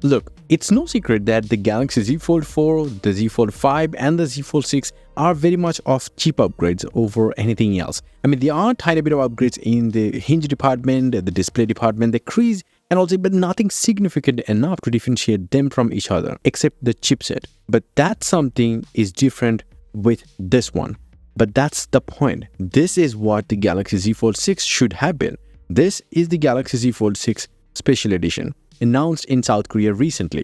Look, it's no secret that the Galaxy Z Fold 4, the Z Fold 5 and the Z Fold 6 are very much of cheap upgrades over anything else. I mean, there are a tiny bit of upgrades in the hinge department, the display department, the crease, and also, but nothing significant enough to differentiate them from each other, except the chipset. But that something is different with this one. But that's the point. This is what the Galaxy Z Fold 6 should have been. This is the Galaxy Z Fold 6 Special Edition, announced in South Korea recently.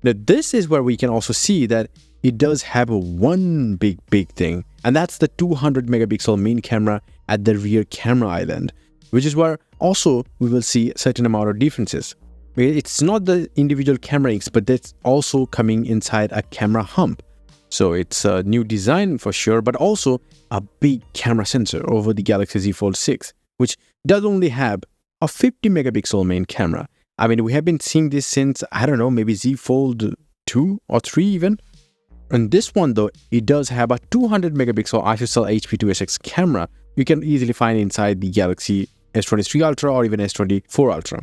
Now, this is where we can also see that it does have one big thing, and that's the 200 megapixel main camera at the rear camera island, which is where also we will see a certain amount of differences. It's not the individual camera inks, but that's also coming inside a camera hump. So it's a new design for sure, but also a big camera sensor over the Galaxy Z Fold 6, which does only have a 50 megapixel main camera. I mean, we have been seeing this since, I don't know, maybe Z Fold 2 or 3 even. And this one though, it does have a 200 megapixel ISO HP2SX camera you can easily find inside the Galaxy S23 Ultra or even S24 Ultra.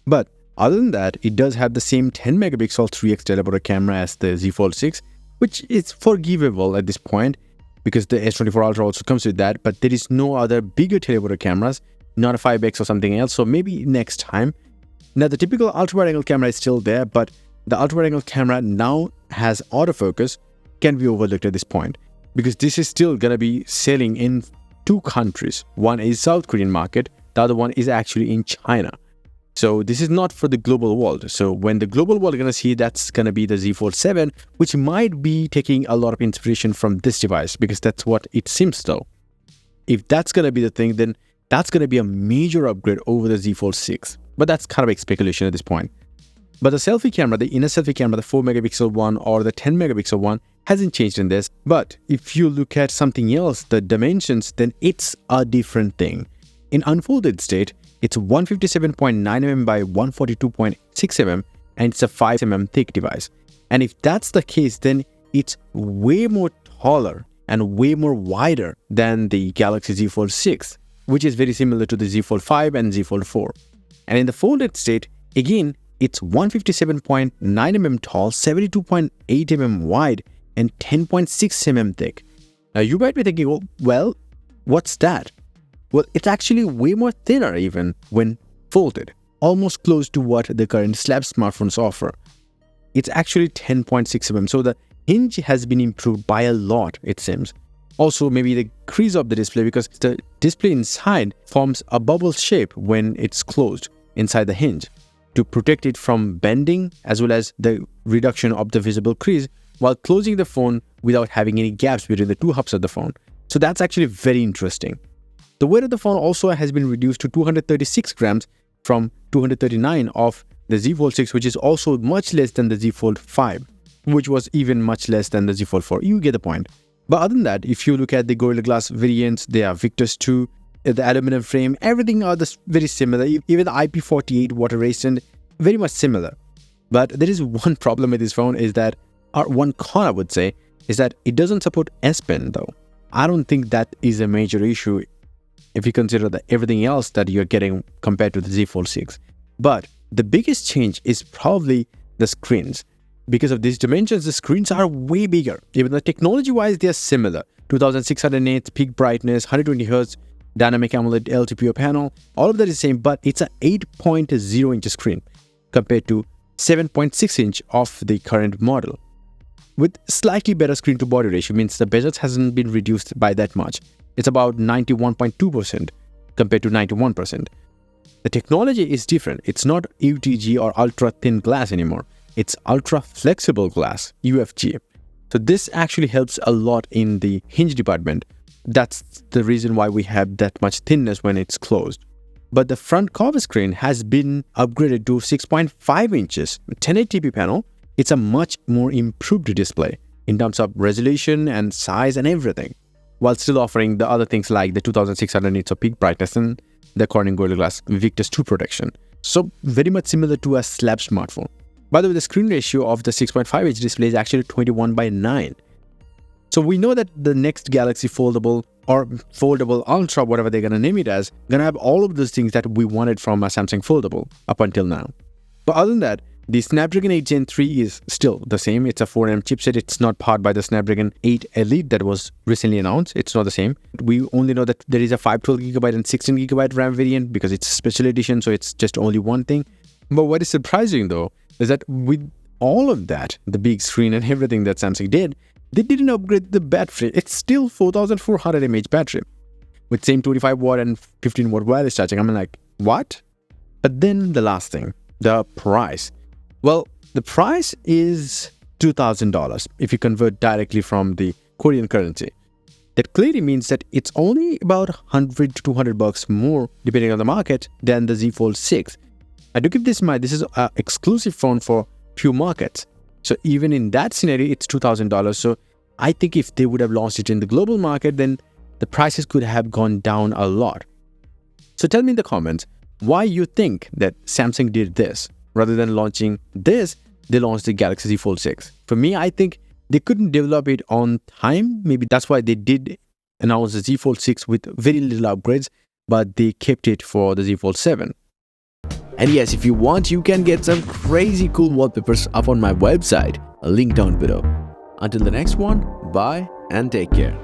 But other than that, it does have the same 10 megapixel 3x teleporter camera as the Z Fold 6, which is forgivable at this point because the S24 Ultra also comes with that, but there is no other bigger teleporter cameras, not a 5x or something else, so maybe next time. Now, the typical ultra-wide-angle camera is still there, but the ultra-wide-angle camera now has autofocus, can be overlooked at this point because this is still going to be selling in two countries. One is South Korean market, the other one is actually in China. So this is not for the global world. So when the global world is going to see, that's going to be the Z Fold 7, which might be taking a lot of inspiration from this device because that's what it seems though. If that's going to be the thing, then that's going to be a major upgrade over the Z Fold 6. But that's kind of a speculation at this point. But the selfie camera, the inner selfie camera, the 4 megapixel one or the 10 megapixel one hasn't changed in this. But if you look at something else, the dimensions, then it's a different thing. In unfolded state, it's 157.9 mm by 142.6 mm and it's a 5 mm thick device. And if that's the case, then it's way more taller and way more wider than the Galaxy Z Fold 6, which is very similar to the Z Fold 5 and Z Fold 4. And in the folded state, again, it's 157.9 mm tall, 72.8 mm wide, and 10.6 mm thick. Now, you might be thinking, well, what's that? Well, it's actually way more thinner even when folded, almost close to what the current slab smartphones offer. It's actually 10.6 mm, so the hinge has been improved by a lot, it seems. Also, maybe the crease of the display, because the display inside forms a bubble shape when it's closed inside the hinge to protect it from bending as well as the reduction of the visible crease while closing the phone without having any gaps between the two hubs of the phone. So that's actually very interesting. The weight of the phone also has been reduced to 236 grams from 239 of the Z Fold 6, which is also much less than the Z Fold 5, which was even much less than the Z Fold 4. You get the point. But other than that, if you look at the Gorilla Glass variants, they are Victus 2, the aluminum frame, everything are very similar. Even the IP48 water resistant, very much similar. But there is one problem with this phone is that, or one con I would say, is that it doesn't support S Pen though. I don't think that is a major issue if you consider everything else that you're getting compared to the Z Fold 6. But the biggest change is probably the screens. Because of these dimensions, the screens are way bigger. Even though technology-wise, they are similar. 2600 nits, peak brightness, 120Hz, dynamic AMOLED LTPO panel, all of that is the same, but it's an 8.0 inch screen compared to 7.6 inch of the current model. With slightly better screen-to-body ratio, means the bezels hasn't been reduced by that much. It's about 91.2% compared to 91%. The technology is different. It's not UTG or ultra-thin glass anymore. It's ultra-flexible glass, UFG. So this actually helps a lot in the hinge department. That's the reason why we have that much thinness when it's closed. But the front cover screen has been upgraded to 6.5 inches, 1080p panel. It's a much more improved display in terms of resolution and size and everything, while still offering the other things like the 2600 nits of peak brightness and the Corning Gorilla Glass Victus 2 protection. So very much similar to a slab smartphone. By the way, the screen ratio of the 6.5 inch display is actually 21:9. So we know that the next Galaxy Foldable or Foldable Ultra, whatever they're going to name it as, going to have all of those things that we wanted from a Samsung Foldable up until now. But other than that, The Snapdragon 8 Gen 3 is still the same. It's a 4nm chipset. It's not powered by the Snapdragon 8 Elite that was recently announced. It's not the same. We only know that there is a 512GB and 16GB RAM variant because it's a special edition, so it's just only one thing. But what is surprising though is that with all of that, the big screen and everything that Samsung did, they didn't upgrade the battery. It's still 4400 mAh battery with same 25 watt and 15 watt wireless charging. I'm like, what? But then the last thing, the price. Well, the price is $2,000 if you convert directly from the Korean currency. That clearly means that it's only about 100 to 200 bucks more, depending on the market, than the Z Fold 6. I do keep this in mind, this is an exclusive phone for few markets. So even in that scenario, it's $2,000. So I think if they would have launched it in the global market, then the prices could have gone down a lot. So tell me in the comments why you think that Samsung did this. Rather than launching this, they launched the Galaxy Z Fold 6. For me, I think they couldn't develop it on time. Maybe that's why they did announce the Z Fold 6 with very little upgrades, but they kept it for the Z Fold 7. And yes, if you want, you can get some crazy cool wallpapers up on my website. A link down below. Until the next one, bye and take care.